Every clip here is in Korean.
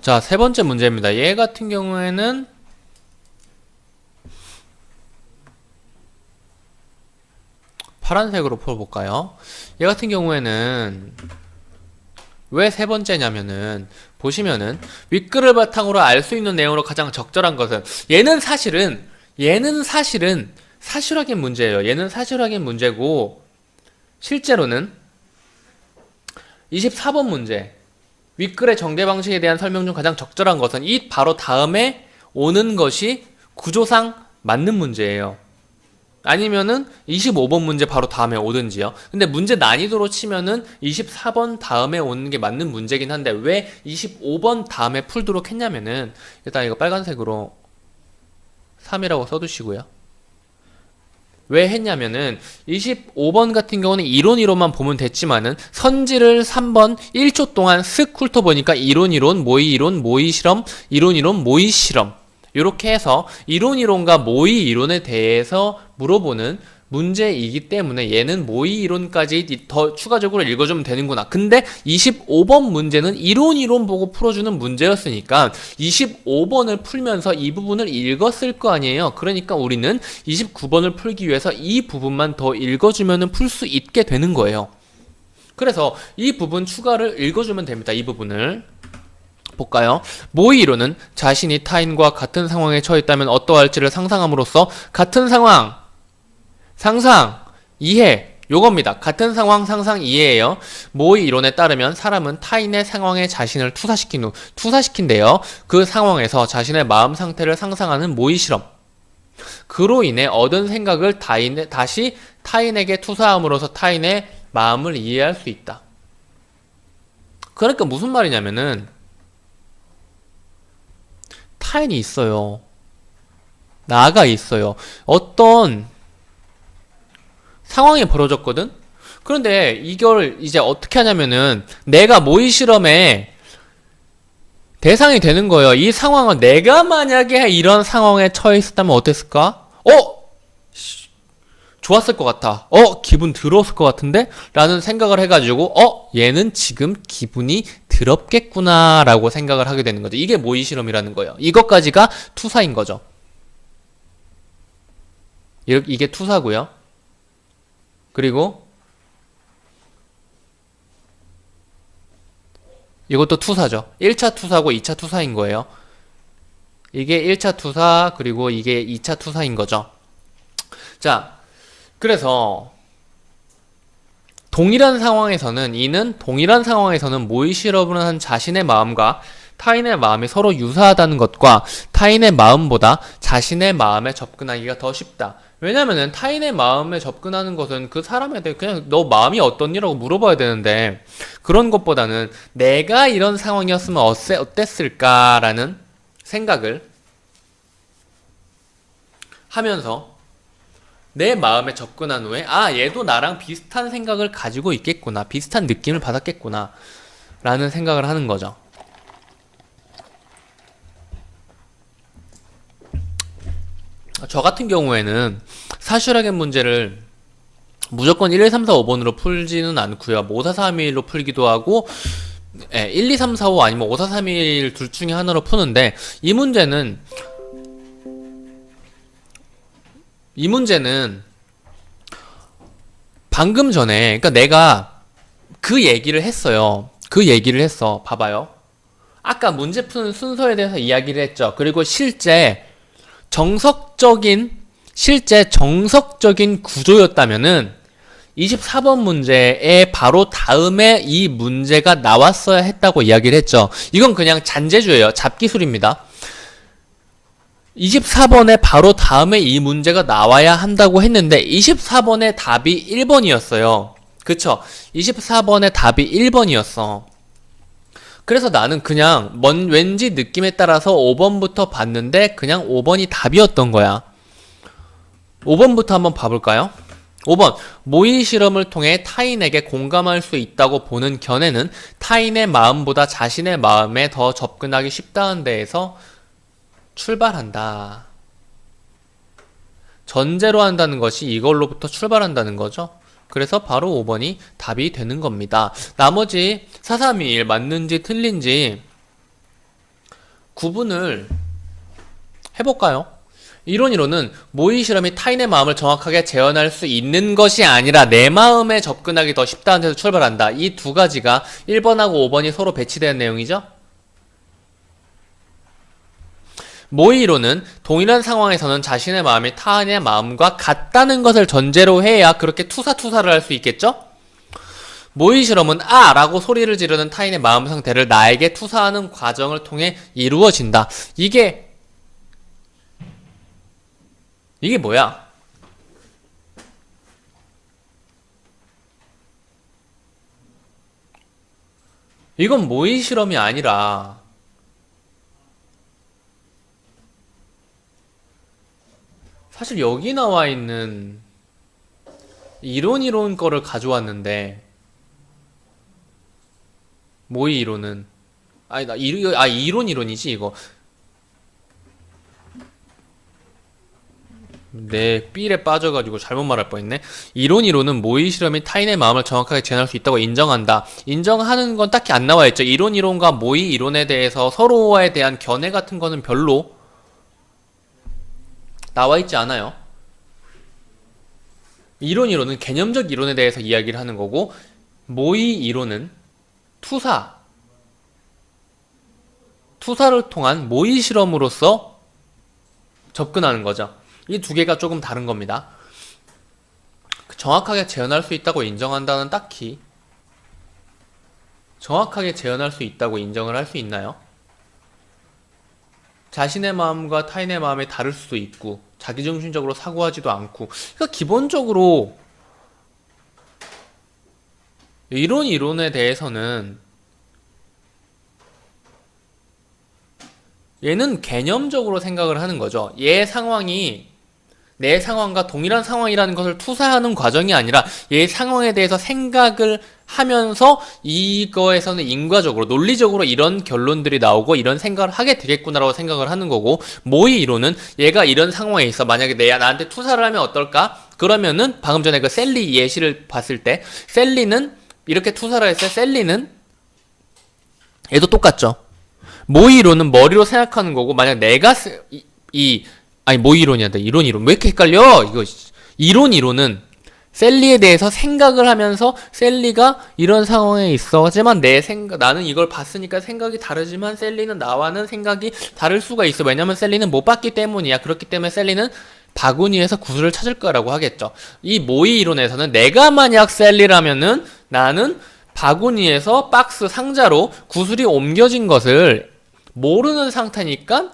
자, 세 번째 문제입니다. 얘 같은 경우에는 파란색으로 풀어볼까요? 얘 같은 경우에는 왜 세 번째냐면은 보시면은 윗글을 바탕으로 알 수 있는 내용으로 가장 적절한 것은 얘는 사실은 사실확인 문제예요. 얘는 사실확인 문제고 실제로는 24번 문제 윗글의 정대 방식에 대한 설명 중 가장 적절한 것은 이 바로 다음에 오는 것이 구조상 맞는 문제예요. 아니면은 25번 문제 바로 다음에 오든지요. 근데 문제 난이도로 치면은 24번 다음에 오는 게 맞는 문제긴 한데 왜 25번 다음에 풀도록 했냐면은 일단 이거 빨간색으로 3이라고 써두시고요. 왜 했냐면은 25번 같은 경우는 이론으로만 보면 됐지만은 선지를 3번 1초 동안 쓱 훑어보니까 이론, 모의 실험, 이론, 모의 실험 이렇게 해서 이론과 모의 이론에 대해서 물어보는 문제이기 때문에 얘는 모의 이론까지 더 추가적으로 읽어주면 되는구나. 근데 25번 문제는 이론 보고 풀어주는 문제였으니까 25번을 풀면서 이 부분을 읽었을 거 아니에요. 그러니까 우리는 29번을 풀기 위해서 이 부분만 더 읽어주면 풀 수 있게 되는 거예요. 그래서 이 부분 추가를 읽어주면 됩니다. 이 부분을 볼까요? 모의 이론은 자신이 타인과 같은 상황에 처했다면 어떠할지를 상상함으로써 같은 상황, 상상, 이해 요겁니다. 같은 상황, 상상, 이해예요. 모의 이론에 따르면 사람은 타인의 상황에 자신을 투사시킨대요. 그 상황에서 자신의 마음 상태를 상상하는 모의 실험. 그로 인해 얻은 생각을 다시 타인에게 투사함으로써 타인의 마음을 이해할 수 있다. 그러니까 무슨 말이냐면은 타인이 있어요. 나가 있어요. 어떤 상황이 벌어졌거든? 그런데 이걸 이제 어떻게 하냐면은 내가 모의 실험에 대상이 되는 거예요. 이 상황은 내가 만약에 이런 상황에 처해 있었다면 어땠을까? 좋았을 것 같아. 기분 더러웠을 것 같은데? 라는 생각을 해가지고 얘는 지금 기분이 더럽겠구나 라고 생각을 하게 되는 거죠. 이게 모의 실험이라는 거예요. 이것까지가 투사인 거죠. 이게 투사고요. 그리고 이것도 투사죠. 1차 투사고 2차 투사인 거예요. 이게 1차 투사 그리고 이게 2차 투사인 거죠. 자, 그래서 동일한 상황에서는 모의 실험을 한 자신의 마음과 타인의 마음이 서로 유사하다는 것과 타인의 마음보다 자신의 마음에 접근하기가 더 쉽다. 왜냐면은 타인의 마음에 접근하는 것은 그 사람에 대해 그냥 너 마음이 어떻니라고 물어봐야 되는데 그런 것보다는 내가 이런 상황이었으면 어땠을까라는 생각을 하면서 내 마음에 접근한 후에 얘도 나랑 비슷한 생각을 가지고 있겠구나, 비슷한 느낌을 받았겠구나 라는 생각을 하는 거죠. 저 같은 경우에는 사실확인 문제를 무조건 1, 2, 3, 4, 5번으로 풀지는 않고요. 5, 4, 3, 2, 1로 풀기도 하고 1, 2, 3, 4, 5 아니면 5, 4, 3, 2, 1 둘 중에 하나로 푸는데 이 문제는 방금 전에 그러니까 내가 그 얘기를 했어요. 봐봐요. 아까 문제 푸는 순서에 대해서 이야기를 했죠. 그리고 실제 정석적인 구조였다면은 24번 문제의 바로 다음에 이 문제가 나왔어야 했다고 이야기를 했죠. 이건 그냥 잔재주예요. 잡기술입니다. 24번에 바로 다음에 이 문제가 나와야 한다고 했는데 24번의 답이 1번이었어요. 그쵸? 24번의 답이 1번이었어. 그래서 나는 그냥 왠지 느낌에 따라서 5번부터 봤는데 그냥 5번이 답이었던 거야. 5번부터 한번 봐볼까요? 5번. 모의 실험을 통해 타인에게 공감할 수 있다고 보는 견해는 타인의 마음보다 자신의 마음에 더 접근하기 쉽다는 데에서 출발한다. 전제로 한다는 것이 이걸로부터 출발한다는 거죠. 그래서 바로 5번이 답이 되는 겁니다. 나머지 4, 3, 2, 1 맞는지 틀린지 구분을 해볼까요? 이론으로는 모의 실험이 타인의 마음을 정확하게 재현할 수 있는 것이 아니라 내 마음에 접근하기 더 쉽다는 데서 출발한다. 이 두 가지가 1번하고 5번이 서로 배치되는 내용이죠. 모의 이론은 동일한 상황에서는 자신의 마음이 타인의 마음과 같다는 것을 전제로 해야 그렇게 투사를 할 수 있겠죠? 모의 실험은 아! 라고 소리를 지르는 타인의 마음 상태를 나에게 투사하는 과정을 통해 이루어진다. 이게 뭐야? 이건 모의 실험이 아니라 사실 여기 나와 있는 이론 거를 가져왔는데 모의 이론은 이론이지 이거. 내 삘에 빠져가지고 잘못 말할 뻔했네. 이론은 모의 실험이 타인의 마음을 정확하게 재현할 수 있다고 인정한다. 인정하는 건 딱히 안 나와있죠. 이론과 모의 이론에 대해서 서로에 대한 견해 같은 거는 별로 나와있지 않아요. 이론은 개념적 이론에 대해서 이야기를 하는 거고, 모의 이론은 투사를 통한 모의 실험으로서 접근하는 거죠. 이 두 개가 조금 다른 겁니다. 정확하게 재현할 수 있다고 인정한다는 딱히 정확하게 재현할 수 있다고 인정을 할 수 있나요? 자신의 마음과 타인의 마음이 다를 수도 있고 자기중심적으로 사고하지도 않고, 그러니까 기본적으로 이론에 대해서는 얘는 개념적으로 생각을 하는 거죠. 얘 상황이 내 상황과 동일한 상황이라는 것을 투사하는 과정이 아니라 얘 상황에 대해서 생각을 하면서 이거에서는 인과적으로 논리적으로 이런 결론들이 나오고 이런 생각을 하게 되겠구나라고 생각을 하는 거고, 모의 이론은 얘가 이런 상황에 있어. 만약에 나한테 투사를 하면 어떨까? 그러면은 방금 전에 그 셀리 예시를 봤을 때 셀리는 이렇게 투사를 했어요. 셀리는 얘도 똑같죠. 모의 이론은 머리로 생각하는 거고, 만약 내가 모의 이론이야. 이론 왜 이렇게 헷갈려? 이거 이론은 셀리에 대해서 생각을 하면서 셀리가 이런 상황에 있어. 하지만 나는 이걸 봤으니까 생각이 다르지만 셀리는 나와는 생각이 다를 수가 있어. 왜냐면 셀리는 못 봤기 때문이야. 그렇기 때문에 셀리는 바구니에서 구슬을 찾을 거라고 하겠죠. 이 모의 이론에서는 내가 만약 셀리라면은 나는 바구니에서 박스 상자로 구슬이 옮겨진 것을 모르는 상태니까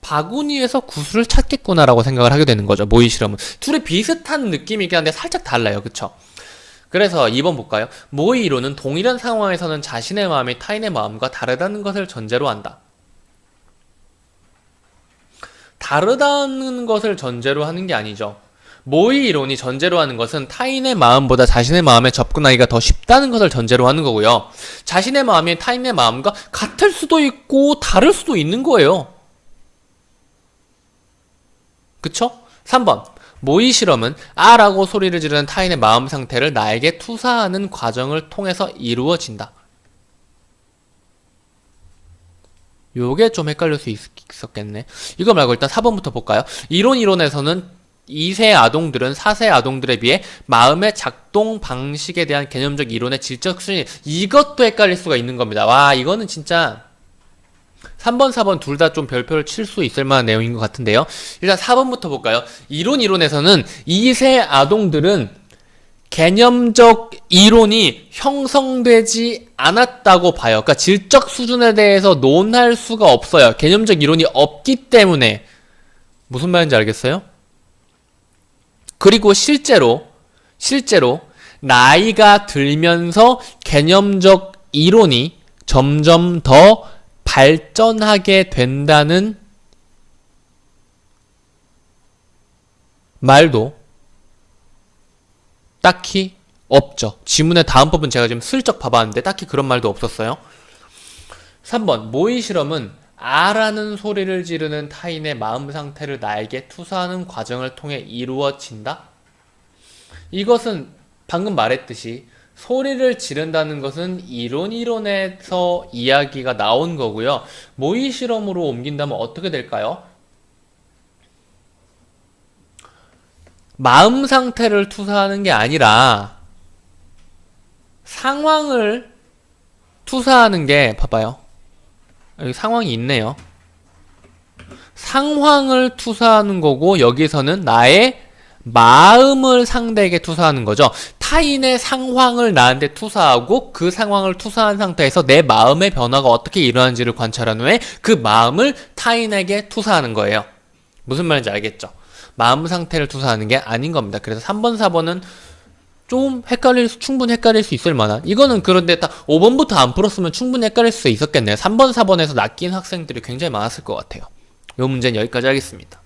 바구니에서 구슬을 찾겠구나라고 생각을 하게 되는 거죠. 모의 실험은. 둘이 비슷한 느낌이긴 한데 살짝 달라요. 그쵸? 그래서 2번 볼까요? 모의 이론은 동일한 상황에서는 자신의 마음이 타인의 마음과 다르다는 것을 전제로 한다. 다르다는 것을 전제로 하는 게 아니죠. 모의 이론이 전제로 하는 것은 타인의 마음보다 자신의 마음에 접근하기가 더 쉽다는 것을 전제로 하는 거고요. 자신의 마음이 타인의 마음과 같을 수도 있고 다를 수도 있는 거예요. 그쵸? 3번. 모의 실험은 아라고 소리를 지르는 타인의 마음 상태를 나에게 투사하는 과정을 통해서 이루어진다. 요게 좀 헷갈릴 수 있었겠네. 이거 말고 일단 4번부터 볼까요? 이론에서는 2세 아동들은 4세 아동들에 비해 마음의 작동 방식에 대한 개념적 이론의 질적 수준이, 이것도 헷갈릴 수가 있는 겁니다. 와, 이거는 진짜 3번, 4번 둘 다 좀 별표를 칠 수 있을 만한 내용인 것 같은데요. 일단 4번부터 볼까요? 이론에서는 2세 아동들은 개념적 이론이 형성되지 않았다고 봐요. 그러니까 질적 수준에 대해서 논할 수가 없어요. 개념적 이론이 없기 때문에. 무슨 말인지 알겠어요? 그리고 실제로 나이가 들면서 개념적 이론이 점점 더 발전하게 된다는 말도 딱히 없죠. 지문의 다음 법은 제가 지금 슬쩍 봐봤는데 딱히 그런 말도 없었어요. 3번. 모의 실험은 아라는 소리를 지르는 타인의 마음 상태를 나에게 투사하는 과정을 통해 이루어진다. 이것은 방금 말했듯이 소리를 지른다는 것은 이론에서 이야기가 나온 거고요. 모의 실험으로 옮긴다면 어떻게 될까요? 마음 상태를 투사하는 게 아니라 상황을 투사하는 게, 봐봐요. 여기 상황이 있네요. 상황을 투사하는 거고, 여기서는 나의 마음을 상대에게 투사하는 거죠. 타인의 상황을 나한테 투사하고 그 상황을 투사한 상태에서 내 마음의 변화가 어떻게 일어나는지를 관찰한 후에 그 마음을 타인에게 투사하는 거예요. 무슨 말인지 알겠죠? 마음 상태를 투사하는 게 아닌 겁니다. 그래서 3번, 4번은 좀 충분히 헷갈릴 수 있을 만한, 이거는 그런데 딱 5번부터 안 풀었으면 충분히 헷갈릴 수 있었겠네요. 3번, 4번에서 낚인 학생들이 굉장히 많았을 것 같아요. 이 문제는 여기까지 하겠습니다.